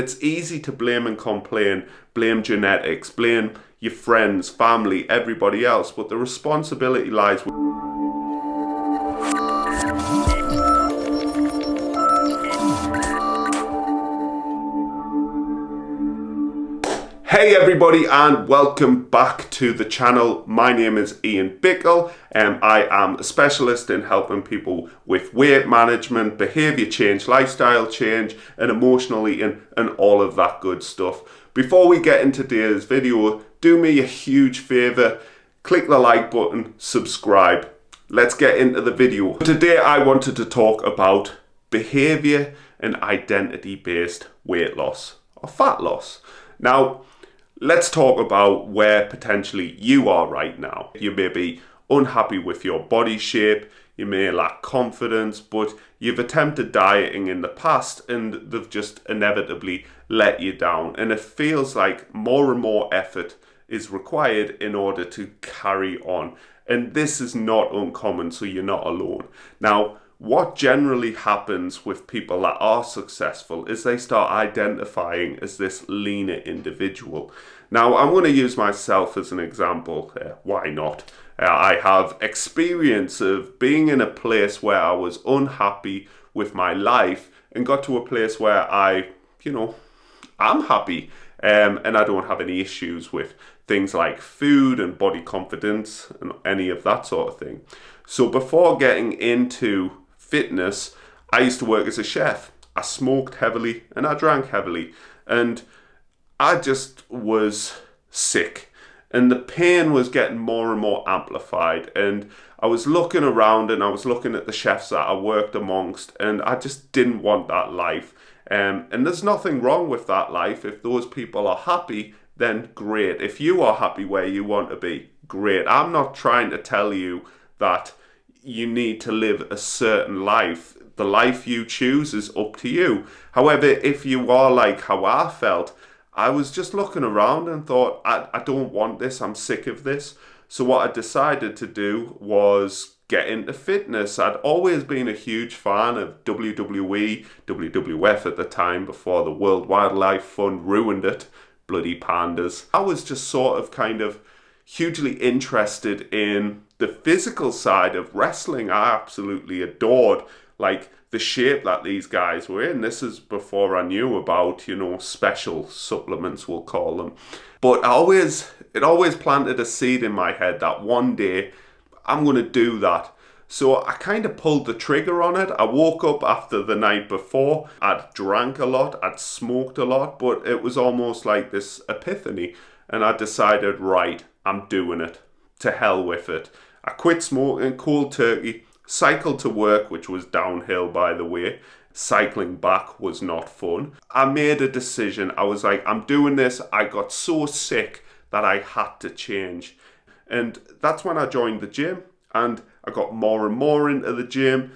It's easy to blame and complain, blame genetics, blame your friends, family, everybody else, but the responsibility lies with Hey everybody, and welcome back to the channel. My name is Ian Bickle and I am a specialist in helping people with weight management, behaviour change, lifestyle change and emotional eating and all of that good stuff. Before we get into today's video, do me a huge favour, click the like button, subscribe. Let's get into the video. Today I wanted to talk about behaviour and identity based weight loss or fat loss. Now, let's talk about where potentially you are right now. You may be unhappy with your body shape, you may lack confidence, but you've attempted dieting in the past and they've just inevitably let you down. And it feels like more and more effort is required in order to carry on. And this is not uncommon, so you're not alone. Now, what generally happens with people that are successful is they start identifying as this leaner individual. Now, I'm going to use myself as an example. Why not? I have experience of being in a place where I was unhappy with my life and got to a place where I'm happy and I don't have any issues with things like food and body confidence and any of that sort of thing. So before getting into fitness, I used to work as a chef. I smoked heavily and I drank heavily, and I just was sick, and the pain was getting more and more amplified. And I was looking around and I was looking at the chefs that I worked amongst, and I just didn't want that life. And there's nothing wrong with that life. If those people are happy, then great. If you are happy where you want to be, great. I'm not trying to tell you that you need to live a certain life. The life you choose is up to you. However, if you are like how I felt, I was just looking around and thought, I don't want this, I'm sick of this. So what I decided to do was get into fitness. I'd always been a huge fan of WWE, WWF at the time, before the World Wildlife Fund ruined it. Bloody pandas. I was just sort of kind of hugely interested in the physical side of wrestling. I absolutely adored like the shape that these guys were in. This is before I knew about, special supplements, we'll call them. But it always planted a seed in my head that one day I'm going to do that. So I kind of pulled the trigger on it. I woke up after the night before. I'd drank a lot, I'd smoked a lot, but it was almost like this epiphany. And I decided, right, I'm doing it. To hell with it. I quit smoking cold turkey, cycled to work, which was downhill by the way. Cycling back was not fun. I made a decision. I was like, I'm doing this. I got so sick that I had to change. And that's when I joined the gym, and I got more and more into the gym.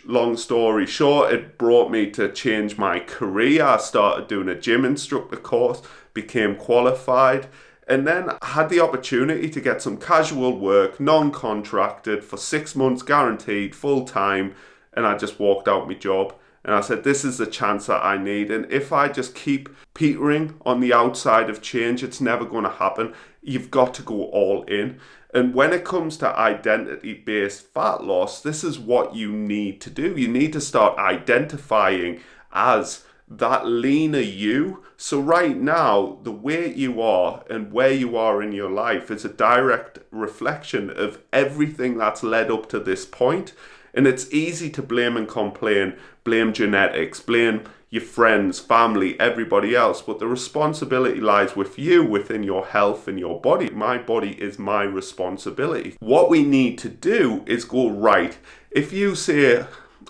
Long story short, it brought me to change my career. I started doing a gym instructor course, became qualified, and then I had the opportunity to get some casual work, non-contracted, for 6 months guaranteed, full time, and I just walked out my job. And I said, this is the chance that I need, and if I just keep petering on the outside of change, it's never going to happen. You've got to go all in. And when it comes to identity-based fat loss, this is what you need to do. You need to start identifying as that leaner you. So right now, the way you are and where you are in your life is a direct reflection of everything that's led up to this point. And it's easy to blame and complain, blame genetics, blame your friends, family, everybody else, but the responsibility lies with you, within your health and your body. My body is my responsibility. What we need to do is go, right, if you say,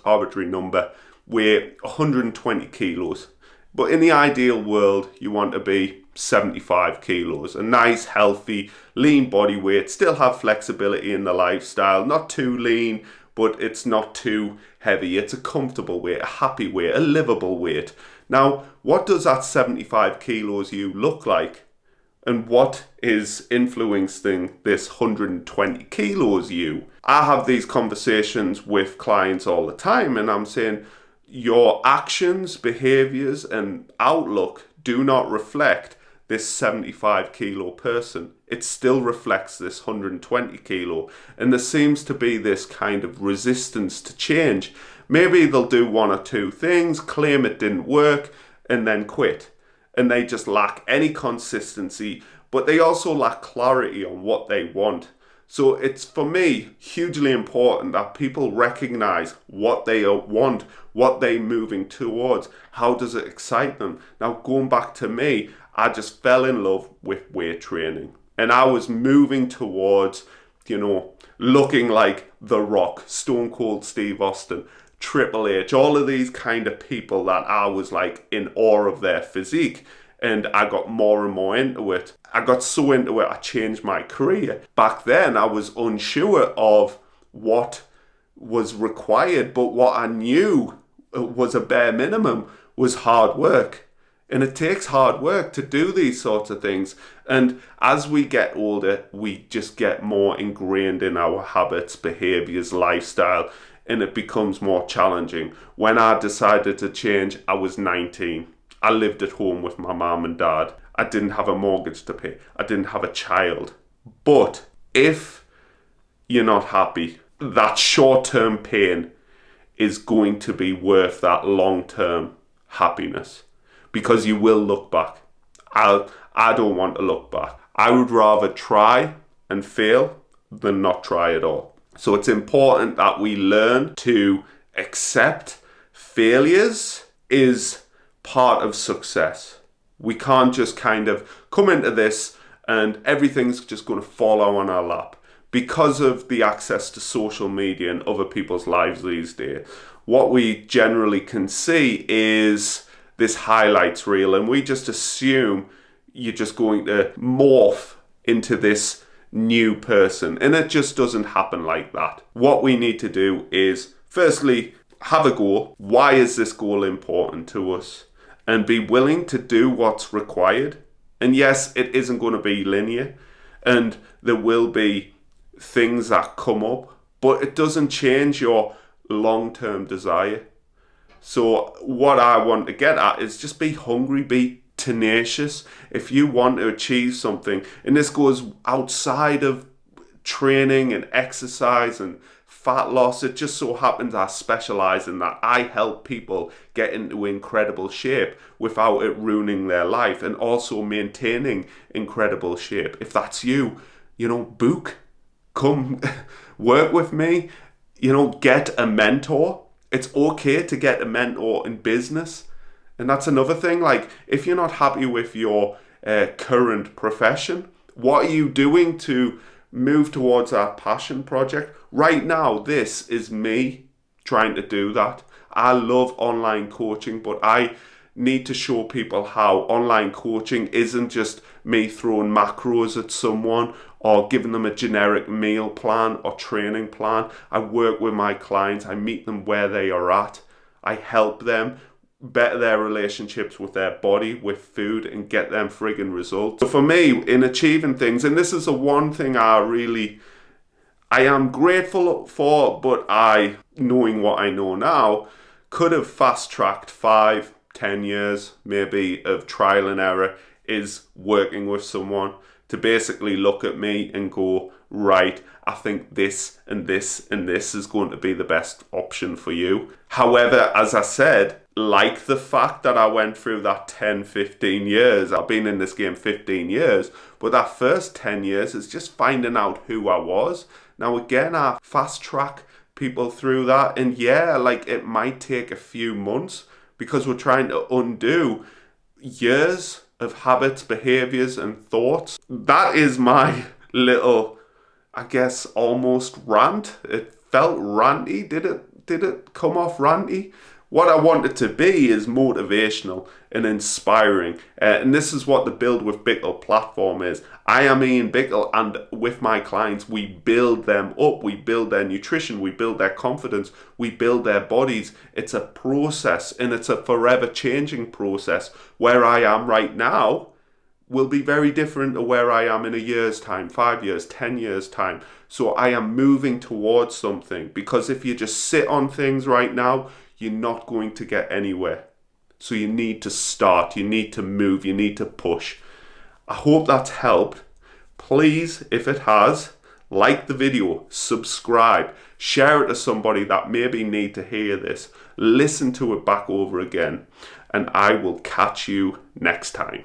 arbitrary number, weigh 120 kilos, but in the ideal world, you want to be 75 kilos, a nice, healthy, lean body weight, still have flexibility in the lifestyle, not too lean, but it's not too heavy. It's a comfortable weight, a happy weight, a livable weight. Now, what does that 75 kilos you look like? And what is influencing this 120 kilos you? I have these conversations with clients all the time, and I'm saying, your actions, behaviours and outlook do not reflect this 75 kilo person. It still reflects this 120 kilo. And there seems to be this kind of resistance to change. Maybe they'll do one or two things, claim it didn't work, and then quit. And they just lack any consistency, but they also lack clarity on what they want. So it's, for me, hugely important that people recognize what they want, what they're moving towards, how does it excite them. Now, going back to me, I just fell in love with weight training. And I was moving towards, looking like The Rock, Stone Cold Steve Austin, Triple H, all of these kind of people that I was like in awe of their physique. And I got more and more into it. I got so into it, I changed my career. Back then, I was unsure of what was required, but what I knew was a bare minimum was hard work. And it takes hard work to do these sorts of things. And as we get older, we just get more ingrained in our habits, behaviors, lifestyle, and it becomes more challenging. When I decided to change, I was 19. I lived at home with my mum and dad. I didn't have a mortgage to pay. I didn't have a child. But if you're not happy, that short-term pain is going to be worth that long-term happiness, because you will look back. I don't want to look back. I would rather try and fail than not try at all. So it's important that we learn to accept failures is part of success. We can't just kind of come into this and everything's just going to fall on our lap. Because of the access to social media and other people's lives these days, what we generally can see is this highlights reel, and we just assume you're just going to morph into this new person, and it just doesn't happen like that. What we need to do is, firstly, have a goal. Why is this goal important to us? And be willing to do what's required. And yes, it isn't going to be linear, and there will be things that come up, but it doesn't change your long-term desire. So what I want to get at is just be hungry, be tenacious. If you want to achieve something, and this goes outside of training and exercise and fat loss, it just so happens I specialize in that. I help people get into incredible shape without it ruining their life, and also maintaining incredible shape. If that's you, book, come work with me, get a mentor. It's okay to get a mentor in business. And that's another thing. Like, if you're not happy with your current profession, what are you doing to move towards that passion project? Right now, this is me trying to do that. I love online coaching, but I need to show people how online coaching isn't just me throwing macros at someone or giving them a generic meal plan or training plan. I work with my clients. I meet them where they are at. I help them better their relationships with their body, with food, and get them friggin' results. So for me, in achieving things, and this is the one thing I am grateful for, but knowing what I know now, could have fast-tracked 5-10 years maybe of trial and error, is working with someone to basically look at me and go, right, I think this and this and this is going to be the best option for you. However, as I said, like the fact that I went through that 10-15 years, I've been in this game 15 years, but that first 10 years is just finding out who I was. Now again, I fast track people through that, and it might take a few months because we're trying to undo years of habits, behaviors, and thoughts. That is my little, I guess, almost rant. It felt ranty. Did it come off ranty? What I want it to be is motivational and inspiring. And this is what the Build with Bickle platform is. I am Ian Bickle, and with my clients, we build them up. We build their nutrition. We build their confidence. We build their bodies. It's a process, and it's a forever changing process. Where I am right now will be very different to where I am in a year's time, 5 years, 10 years' time. So I am moving towards something, because if you just sit on things right now, you're not going to get anywhere. So you need to start, you need to move, you need to push. I hope that's helped. Please, if it has, like the video, subscribe, share it to somebody that maybe need to hear this, listen to it back over again, and I will catch you next time.